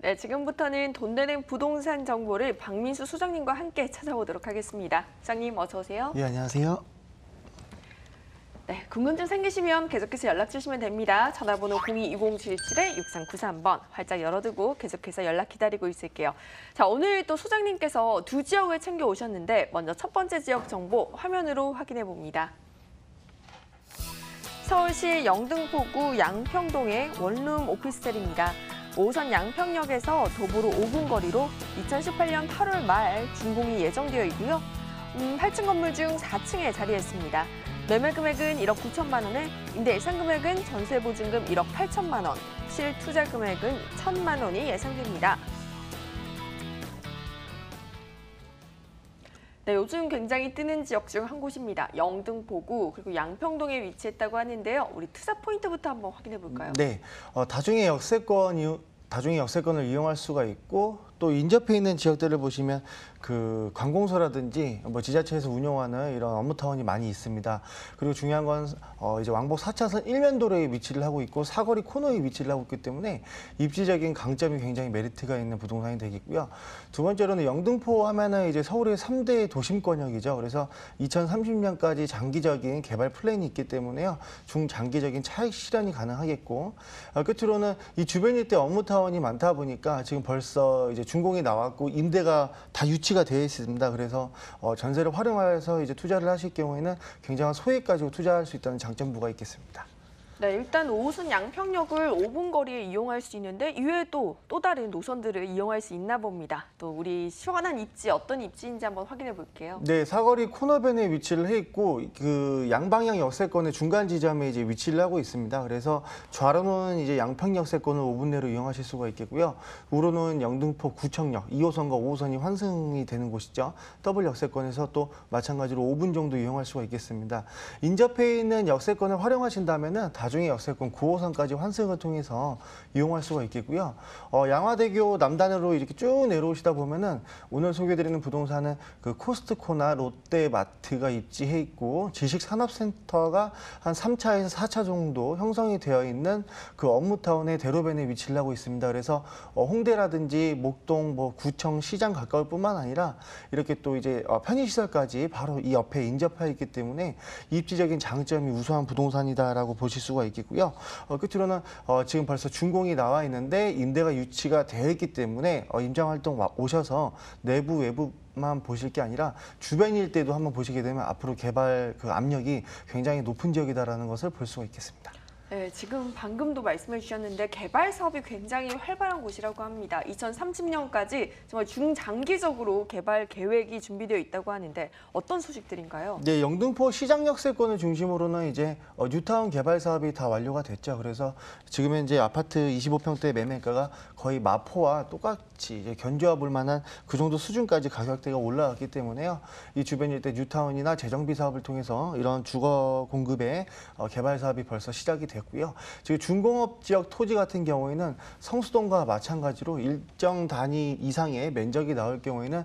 네, 지금부터는 돈 되는 부동산 정보를 박민수 소장님과 함께 찾아보도록 하겠습니다. 소장님 어서 오세요. 예, 안녕하세요. 네, 궁금증 생기시면 계속해서 연락 주시면 됩니다. 전화번호 022077-6393번 활짝 열어두고 계속해서 연락 기다리고 있을게요. 자, 오늘 또 소장님께서 두 지역을 챙겨 오셨는데 먼저 첫 번째 지역 정보 화면으로 확인해 봅니다. 서울시 영등포구 양평동의 원룸 오피스텔입니다. 5호선 양평역에서 도보로 5분 거리로 2018년 8월 말 준공이 예정되어 있고요. 8층 건물 중 4층에 자리했습니다. 매매 금액은 1억 9천만 원에 임대 예상 금액은 전세 보증금 1억 8천만 원, 실투자 금액은 1천만 원이 예상됩니다. 네, 요즘 굉장히 뜨는 지역 중 한 곳입니다. 영등포구 그리고 양평동에 위치했다고 하는데요. 우리 투자 포인트부터 한번 확인해 볼까요? 네, 다중의 역세권을 이용할 수가 있고 또 인접해 있는 지역들을 보시면 그 관공서라든지 뭐 지자체에서 운영하는 이런 업무타운이 많이 있습니다. 그리고 중요한 건 이제 왕복 4차선 일면도로에 위치를 하고 있고 사거리 코너에 위치를 하고 있기 때문에 입지적인 강점이 굉장히 메리트가 있는 부동산이 되겠고요. 두 번째로는 영등포 하면은 이제 서울의 3대 도심권역이죠. 그래서 2030년까지 장기적인 개발 플랜이 있기 때문에요. 중장기적인 차익 실현이 가능하겠고 끝으로는 이 주변 일대 업무타운이 많다 보니까 지금 벌써 이제 준공이 나왔고 임대가 다 유치가 되어 있습니다. 그래서 전세를 활용해서 이제 투자를 하실 경우에는 굉장한 소액 가지고 투자할 수 있다는 장점부가 있겠습니다. 네, 일단 5호선 양평역을 5분 거리에 이용할 수 있는데 이외에 또 다른 노선들을 이용할 수 있나 봅니다. 또 우리 시원한 입지 어떤 입지인지 한번 확인해 볼게요. 네, 사거리 코너변에 위치를 해 있고 그 양방향 역세권의 중간 지점에 이제 위치를 하고 있습니다. 그래서 좌로는 이제 양평 역세권을 5분 내로 이용하실 수가 있겠고요. 우로는 영등포 구청역 2호선과 5호선이 환승이 되는 곳이죠. 더블 역세권에서 또 마찬가지로 5분 정도 이용할 수가 있겠습니다. 인접해 있는 역세권을 활용하신다면은 나중에 역세권 9호선까지 환승을 통해서 이용할 수가 있겠고요. 양화대교 남단으로 이렇게 쭉 내려오시다 보면은 오늘 소개드리는 부동산은 그 코스트코나 롯데마트가 입지해 있고 지식산업센터가 한 3차에서 4차 정도 형성이 되어 있는 그 업무타운의 대로변에 위치를 하고 있습니다. 그래서 홍대라든지 목동, 뭐 구청, 시장 가까울 뿐만 아니라 이렇게 또 이제 편의시설까지 바로 이 옆에 인접해 있기 때문에 입지적인 장점이 우수한 부동산이다라고 보실 수가 있겠고요. 끝으로는 지금 벌써 준공이 나와 있는데 임대가 유치가 되어 있기 때문에 임장활동 오셔서 내부 외부만 보실 게 아니라 주변 일대도 한번 보시게 되면 앞으로 개발 그 압력이 굉장히 높은 지역이다라는 것을 볼 수가 있겠습니다. 네, 지금 방금도 말씀해 주셨는데 개발 사업이 굉장히 활발한 곳이라고 합니다. 2030년까지 정말 중장기적으로 개발 계획이 준비되어 있다고 하는데 어떤 소식들인가요? 네, 영등포 시장 역세권을 중심으로는 이제 뉴타운 개발 사업이 다 완료가 됐죠. 그래서 지금 현재 아파트 25평대 매매가가 거의 마포와 똑같이 이제 견주어 볼 만한 그 정도 수준까지 가격대가 올라왔기 때문에요. 이 주변 일대 뉴타운이나 재정비 사업을 통해서 이런 주거 공급의 개발 사업이 벌써 시작이 됐고 지금 준공업 지역 토지 같은 경우에는 성수동과 마찬가지로 일정 단위 이상의 면적이 나올 경우에는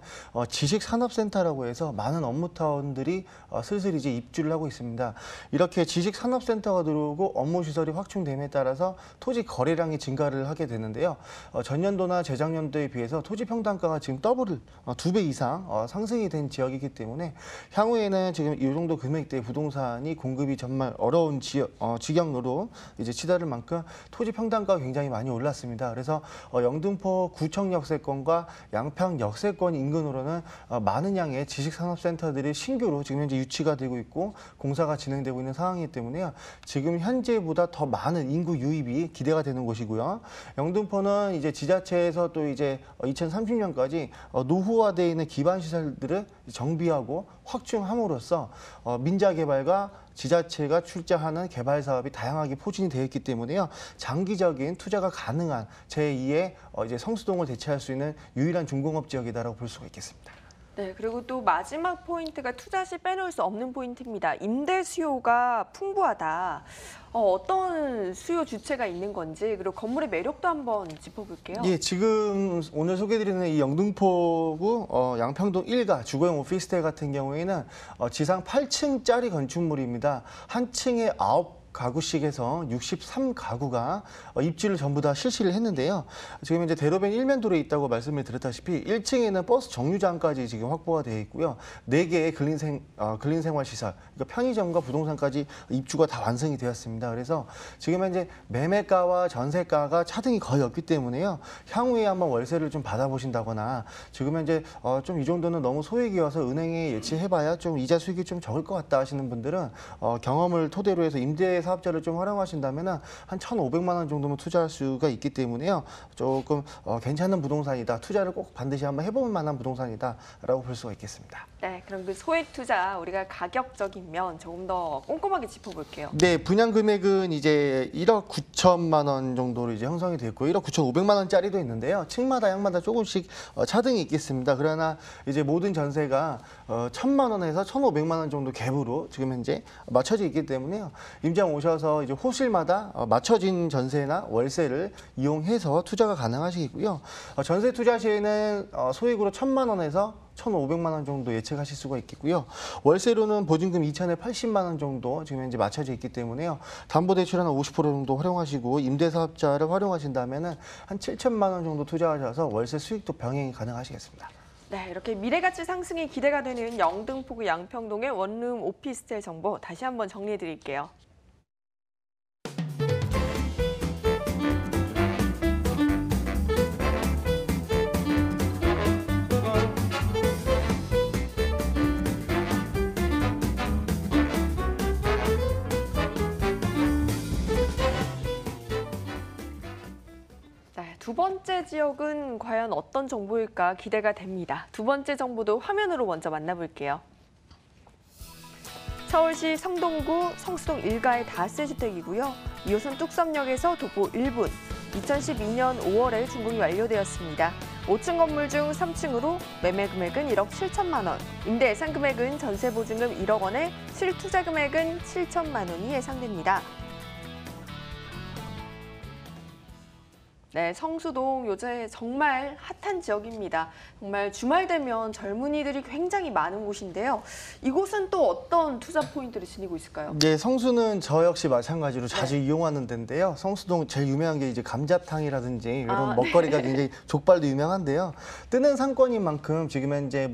지식산업센터라고 해서 많은 업무타운들이 슬슬 이제 입주를 하고 있습니다. 이렇게 지식산업센터가 들어오고 업무시설이 확충됨에 따라서 토지 거래량이 증가를 하게 되는데요. 전년도나 재작년도에 비해서 토지 평당가가 지금 더블 2배 이상 상승이 된 지역이기 때문에 향후에는 지금 이 정도 금액대의 부동산이 공급이 정말 어려운 지경으로 이제 치달을 만큼 토지 평당가가 굉장히 많이 올랐습니다. 그래서 영등포 구청 역세권과 양평 역세권 인근으로는 많은 양의 지식산업센터들이 신규로 지금 현재 유치가 되고 있고 공사가 진행되고 있는 상황이기 때문에요. 지금 현재보다 더 많은 인구 유입이 기대가 되는 곳이고요. 영등포는 이제 지자체에서 또 이제 2030년까지 노후화되어 있는 기반 시설들을 정비하고 확충함으로써 민자 개발과 지자체가 출자하는 개발 사업이 다양하게 포진이 되어 있기 때문에요. 장기적인 투자가 가능한 제2의 이제 성수동을 대체할 수 있는 유일한 중공업 지역이다라고 볼 수가 있겠습니다. 네, 그리고 또 마지막 포인트가 투자 시 빼놓을 수 없는 포인트입니다. 임대 수요가 풍부하다. 어떤 수요 주체가 있는 건지 그리고 건물의 매력도 한번 짚어볼게요. 예, 지금 오늘 소개드리는 이 영등포구 양평동 1가 주거용 오피스텔 같은 경우에는 지상 8층짜리 건축물입니다. 한 층에 9 가구씩에서 63가구가 입주를 전부 다 실시를 했는데요. 지금 이제 대로변 일면도로에 있다고 말씀을 드렸다시피 1층에는 버스 정류장까지 지금 확보가 되어 있고요. 4개의 근린생활시설, 그러니까 편의점과 부동산까지 입주가 다 완성이 되었습니다. 그래서 지금 현재 매매가와 전세가가 차등이 거의 없기 때문에요. 향후에 한번 월세를 좀 받아보신다거나 지금 현재 좀 이 정도는 너무 소액이어서 은행에 예치해봐야 좀 이자 수익이 좀 적을 것 같다 하시는 분들은 경험을 토대로 해서 임대 사업자를 좀 활용하신다면 한 1,500만 원 정도면 투자할 수가 있기 때문에요. 조금 괜찮은 부동산이다. 투자를 꼭 반드시 한번 해볼 만한 부동산이다라고 볼 수가 있겠습니다. 네, 그럼 그 소액 투자 우리가 가격적인 면 조금 더 꼼꼼하게 짚어볼게요. 네, 분양 금액은 이제 1억 9천만 원 정도로 이제 형성이 됐고 1억 9,500만 원짜리도 있는데요. 층마다 향마다 조금씩 차등이 있겠습니다. 그러나 이제 모든 전세가 1,000만 원에서 1,500만 원 정도 갭으로 지금 현재 맞춰져 있기 때문에요. 임장 오셔서 이제 호실마다 맞춰진 전세나 월세를 이용해서 투자가 가능하시고요. 전세 투자 시에는 소액으로 1,000만 원에서 1,500만 원 정도 예측하실 수가 있겠고요. 월세로는 보증금 2,080만 원 정도 지금 현재 맞춰져 있기 때문에요. 담보대출 한 50% 정도 활용하시고 임대사업자를 활용하신다면 한 7천만 원 정도 투자하셔서 월세 수익도 병행이 가능하시겠습니다. 네, 이렇게 미래가치 상승이 기대가 되는 영등포구 양평동의 원룸 오피스텔 정보 다시 한번 정리해드릴게요. 두 번째 지역은 과연 어떤 정보일까 기대가 됩니다. 두 번째 정보도 화면으로 먼저 만나볼게요. 서울시 성동구 성수동 1가의 다세주택이고요. 2호선 뚝섬역에서 도보 1분, 2012년 5월에 준공이 완료되었습니다. 5층 건물 중 3층으로 매매 금액은 1억 7천만 원, 임대 예상 금액은 전세 보증금 1억 원에 실투자 금액은 7천만 원이 예상됩니다. 네, 성수동 요새 정말 핫한 지역입니다. 정말 주말 되면 젊은이들이 굉장히 많은 곳인데요. 이곳은 또 어떤 투자 포인트를 지니고 있을까요? 네, 성수는 저 역시 마찬가지로 자주 이용하는 데인데요. 성수동 제일 유명한 게 이제 감자탕이라든지 이런 먹거리가 굉장히 족발도 유명한데요. 뜨는 상권인 만큼 지금 현재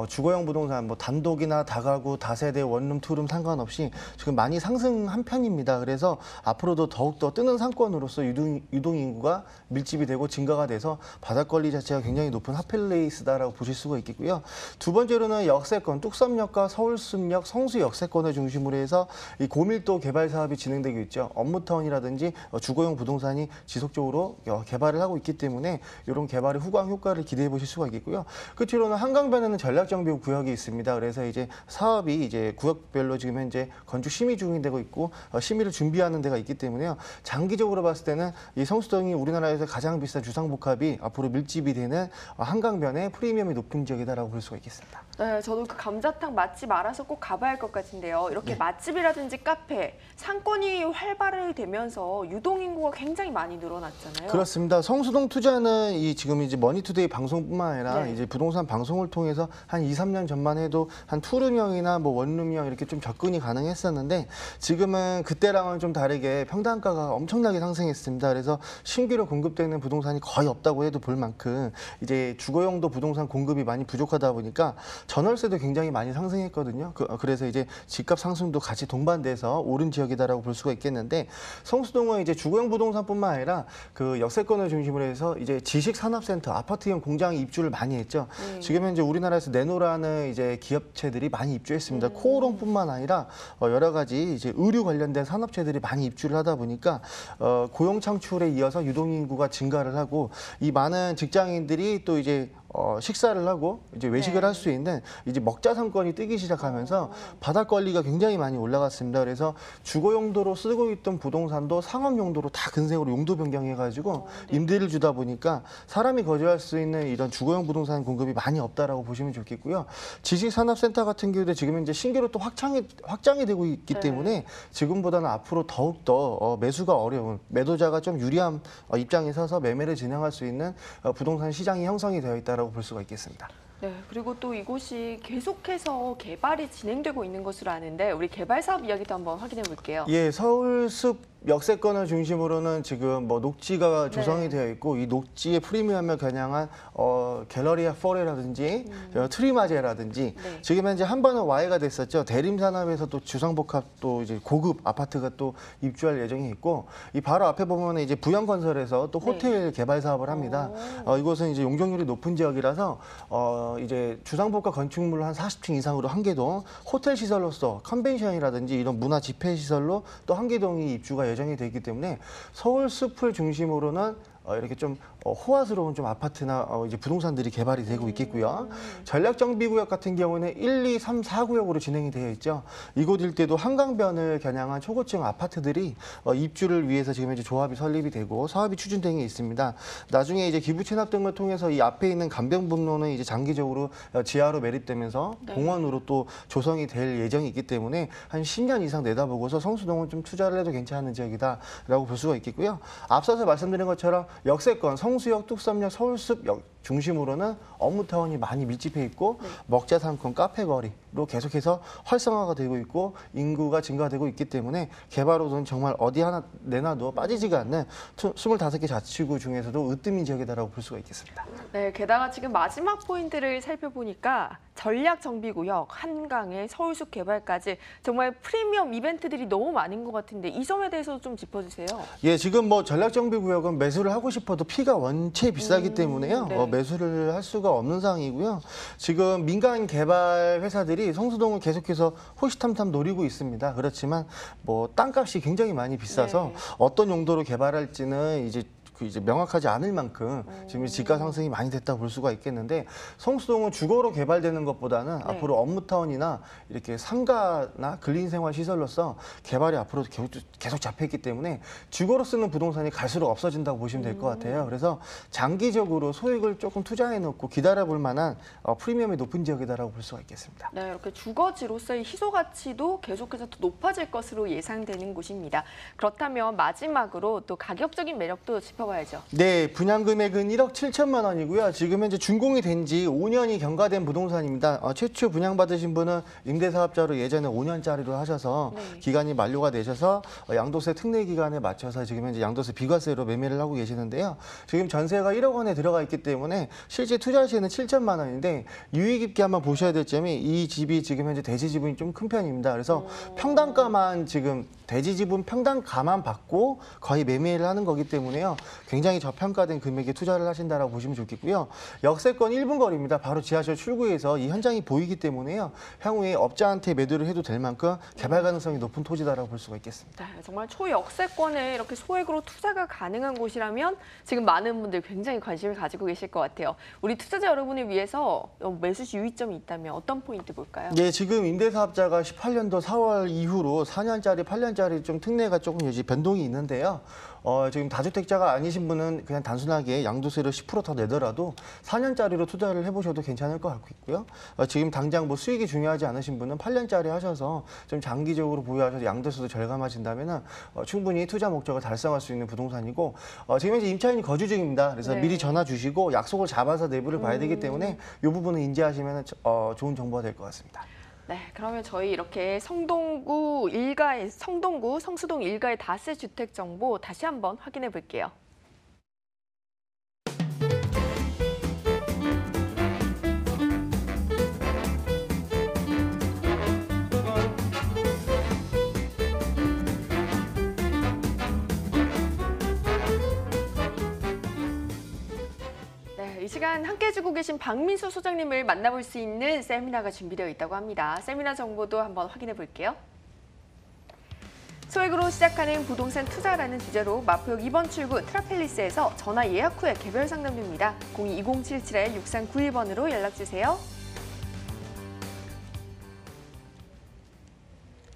주거용 부동산 단독이나 다가구, 다세대, 원룸, 투룸 상관없이 지금 많이 상승한 편입니다. 그래서 앞으로도 더욱더 뜨는 상권으로서 유동 인구가 밀집이 되고 증가가 돼서 바닥권리 자체가 굉장히 높은 핫플레이스다라고 보실 수가 있겠고요. 두 번째로는 역세권, 뚝섬역과 서울숲역, 성수 역세권을 중심으로 해서 이 고밀도 개발 사업이 진행되고 있죠. 업무타운이라든지 주거용 부동산이 지속적으로 개발을 하고 있기 때문에 이런 개발의 후광 효과를 기대해 보실 수가 있겠고요. 끝으로는 한강변에는 전략정비 구역이 있습니다. 그래서 이제 사업이 이제 구역별로 지금 현재 건축 심의 중이되고 있고 심의를 준비하는 데가 있기 때문에요. 장기적으로 봤을 때는 이 성수동이 우리나라에서 가장 비싼 주상복합이 앞으로 밀집이 되는 한강변의 프리미엄이 높은 지역이다라고 볼 수가 있겠습니다. 네, 저도 그 감자탕 맛집 알아서 꼭 가봐야 할 것 같은데요. 이렇게 맛집이라든지 카페, 상권이 활발히 되면서 유동인구가 굉장히 많이 늘어났잖아요. 그렇습니다. 성수동 투자는 지금 이제 머니투데이 방송뿐만 아니라 이제 부동산 방송을 통해서 한 2, 3년 전만 해도 한 투룸형이나 원룸형 이렇게 좀 접근이 가능했었는데 지금은 그때랑은 좀 다르게 평당가가 엄청나게 상승했습니다. 그래서 신규로 공급되는 부동산이 거의 없다고 해도 볼 만큼 이제 주거용도 부동산 공급이 많이 부족하다 보니까 전월세도 굉장히 많이 상승했거든요. 그래서 이제 집값 상승도 같이 동반돼서 오른 지역이다라고 볼 수가 있겠는데 성수동은 이제 주거용 부동산뿐만 아니라 그 역세권을 중심으로 해서 이제 지식산업센터, 아파트형 공장 입주를 많이 했죠. 지금 현재 우리나라에서 네노라는 이제 기업체들이 많이 입주했습니다. 코오롱뿐만 아니라 여러 가지 이제 의류 관련된 산업체들이 많이 입주를 하다 보니까 고용 창출에 이어서 유동인구가 증가를 하고 이 많은 직장인들이 또 이제 식사를 하고 이제 외식을 할 수 있는 이제 먹자 상권이 뜨기 시작하면서 바닥 권리가 굉장히 많이 올라갔습니다. 그래서 주거 용도로 쓰고 있던 부동산도 상업 용도로 다 근생으로 용도 변경해가지고 임대를 주다 보니까 사람이 거주할 수 있는 이런 주거용 부동산 공급이 많이 없다라고 보시면 좋겠고요. 지식산업센터 같은 경우도 지금 이제 신규로 또 확장이 되고 있기 때문에 지금보다는 앞으로 더욱 더 매수가 어려운 매도자가 좀 유리한 입장에 서서 매매를 진행할 수 있는 부동산 시장이 형성이 되어 있다라고 볼 수가 있겠습니다. 네, 그리고 또 이곳이 계속해서 개발이 진행되고 있는 것으로 아는데 우리 개발 사업 이야기도 한번 확인해 볼게요. 예, 서울숲 역세권을 중심으로는 지금 뭐 녹지가 조성이 네. 되어 있고 이 녹지의 프리미엄을 겨냥한 갤러리아 포레라든지 트리마제라든지 네. 지금 현재 한 번은 와해가 됐었죠. 대림산업에서 또 주상복합 또 이제 고급 아파트가 또 입주할 예정이 있고 이 바로 앞에 보면 이제 부영건설에서 또 호텔 개발 사업을 합니다. 이곳은 이제 용적률이 높은 지역이라서 이제 주상복합 건축물 한 40층 이상으로 한 개동, 호텔 시설로서 컨벤션이라든지 이런 문화 집회 시설로 또 한 개동이 입주가 예정이 되기 때문에 서울 숲을 중심으로는 이렇게 좀 호화스러운 좀 아파트나 이제 부동산들이 개발이 되고 있겠고요. 전략정비구역 같은 경우는 1, 2, 3, 4구역으로 진행이 되어 있죠. 이곳 일대도 한강변을 겨냥한 초고층 아파트들이 입주를 위해서 지금 이제 조합이 설립이 되고 사업이 추진되어 있습니다. 나중에 이제 기부 체납 등을 통해서 이 앞에 있는 간병분로는 이제 장기적으로 지하로 매립되면서 네. 공원으로 또 조성이 될 예정이 있기 때문에 한 10년 이상 내다보고서 성수동은 좀 투자를 해도 괜찮은 지역이다라고 볼 수가 있겠고요. 앞서서 말씀드린 것처럼 역세권 성수역, 뚝섬역, 서울숲 중심으로는 업무타운이 많이 밀집해 있고 먹자 상권, 카페 거리로 계속해서 활성화가 되고 있고 인구가 증가되고 있기 때문에 개발로는 정말 어디 하나 내놔도 빠지지가 않는 25개 자치구 중에서도 으뜸인 지역이다라고 볼 수가 있겠습니다. 네, 게다가 지금 마지막 포인트를 살펴보니까 전략정비구역, 한강의 서울숲 개발까지 정말 프리미엄 이벤트들이 너무 많은 것 같은데 이 점에 대해서 좀 짚어주세요. 예, 지금 뭐 전략정비구역은 매수를 하고 싶어도 피가 원체 비싸기 때문에요. 네. 매수를 할 수가 없는 상황이고요. 지금 민간 개발 회사들이 성수동을 계속해서 호시탐탐 노리고 있습니다. 그렇지만 뭐 땅값이 굉장히 많이 비싸서 네. 어떤 용도로 개발할지는 이제 명확하지 않을 만큼 지금 지가 상승이 많이 됐다 볼 수가 있겠는데 성수동은 주거로 개발되는 것보다는 네. 앞으로 업무타운이나 이렇게 상가나 근린생활 시설로서 개발이 앞으로 계속 잡혀있기 때문에 주거로 쓰는 부동산이 갈수록 없어진다고 보시면 될 것 같아요. 그래서 장기적으로 소액을 조금 투자해 놓고 기다려볼 만한 프리미엄이 높은 지역이다라고 볼 수가 있겠습니다. 네, 이렇게 주거지로서의 희소 가치도 계속해서 더 높아질 것으로 예상되는 곳입니다. 그렇다면 마지막으로 또 가격적인 매력도 짚어봐야죠. 네, 분양 금액은 1억 7천만 원이고요. 지금 현재 준공이 된 지 5년이 경과된 부동산입니다. 최초 분양받으신 분은 임대사업자로 예전에 5년짜리로 하셔서 네. 기간이 만료가 되셔서 양도세 특례 기간에 맞춰서 지금 현재 양도세 비과세로 매매를 하고 계시는데요. 지금 전세가 1억 원에 들어가 있기 때문에 실제 투자 시에는 7천만 원인데 유의 깊게 한번 보셔야 될 점이 이 집이 지금 현재 대지 지분이 좀 큰 편입니다. 그래서 평당가만 지금 대지 지분 평당가만 받고 거의 매매를 하는 거기 때문에요. 굉장히 저평가된 금액에 투자를 하신다라고 보시면 좋겠고요. 역세권 1분 거리입니다. 바로 지하철 출구에서 이 현장이 보이기 때문에요. 향후에 업자한테 매도를 해도 될 만큼 개발 가능성이 높은 토지다라고 볼 수가 있겠습니다. 네, 정말 초역세권에 이렇게 소액으로 투자가 가능한 곳이라면 지금 많은 분들 굉장히 관심을 가지고 계실 것 같아요. 우리 투자자 여러분을 위해서 매수 시 유의점이 있다면 어떤 포인트 볼까요? 네, 지금 임대사업자가 18년도 4월 이후로 4년짜리, 8년짜리 좀 특례가 조금 이제 변동이 있는데요. 지금 다주택자가 아니신 분은 그냥 단순하게 양도세를 10% 더 내더라도 4년짜리로 투자를 해보셔도 괜찮을 것 같고요. 지금 당장 뭐 수익이 중요하지 않으신 분은 8년짜리 하셔서 좀 장기적으로 보유하셔서 양도세도 절감하신다면은 충분히 투자 목적을 달성할 수 있는 부동산이고 지금 현재 임차인이 거주 중입니다. 그래서 네. 미리 전화 주시고 약속을 잡아서 내부를 봐야 되기 때문에 이 부분은 인지하시면 좋은 정보가 될 것 같습니다. 네, 그러면 저희 이렇게 성동구 성수동 일가의 다세 주택 정보 다시 한번 확인해 볼게요. 이 시간 함께 해주고 계신 박민수 소장님을 만나볼 수 있는 세미나가 준비되어 있다고 합니다. 세미나 정보도 한번 확인해 볼게요. 소액으로 시작하는 부동산 투자라는 주제로 마포역 2번 출구 트라펠리스에서 전화 예약 후에 개별 상담됩니다. 02-2077-6391번으로 연락 주세요.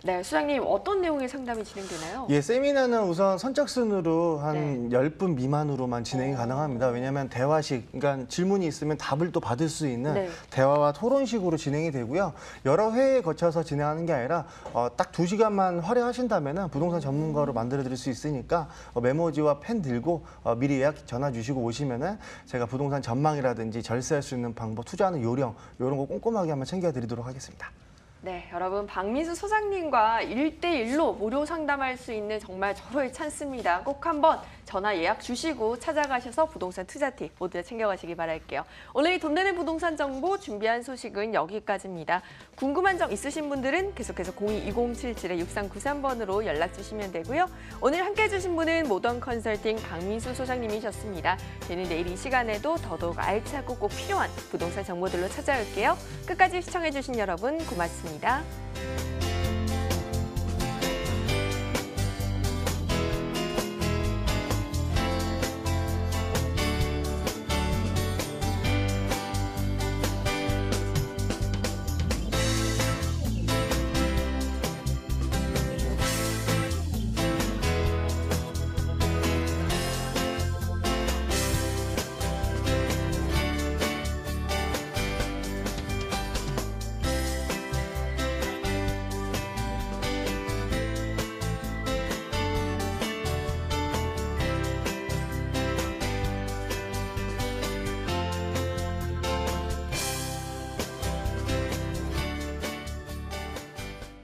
네, 수장님 어떤 내용의 상담이 진행되나요? 예, 세미나는 우선 선착순으로 한 10분 미만으로만 진행이 가능합니다. 왜냐하면 대화식, 그러니까 질문이 있으면 답을 또 받을 수 있는 네. 대화와 토론식으로 진행이 되고요. 여러 회에 거쳐서 진행하는 게 아니라 딱 2시간만 할애하신다면 부동산 전문가로 만들어드릴 수 있으니까 메모지와 펜 들고 미리 예약 전화 주시고 오시면은 제가 부동산 전망이라든지 절세할 수 있는 방법, 투자하는 요령 이런 거 꼼꼼하게 한번 챙겨드리도록 하겠습니다. 네, 여러분 박민수 소장님과 1대1로 무료 상담할 수 있는 정말 절호의 찬스입니다. 꼭 한번 전화 예약 주시고 찾아가셔서 부동산 투자 팁 모두 챙겨가시기 바랄게요. 오늘 이 돈 되는 부동산 정보 준비한 소식은 여기까지입니다. 궁금한 점 있으신 분들은 계속해서 02-2077-6393번으로 연락 주시면 되고요. 오늘 함께해 주신 분은 모던 컨설팅 박민수 소장님이셨습니다. 저는 내일 이 시간에도 더더욱 알차고 꼭 필요한 부동산 정보들로 찾아올게요. 끝까지 시청해 주신 여러분 고맙습니다.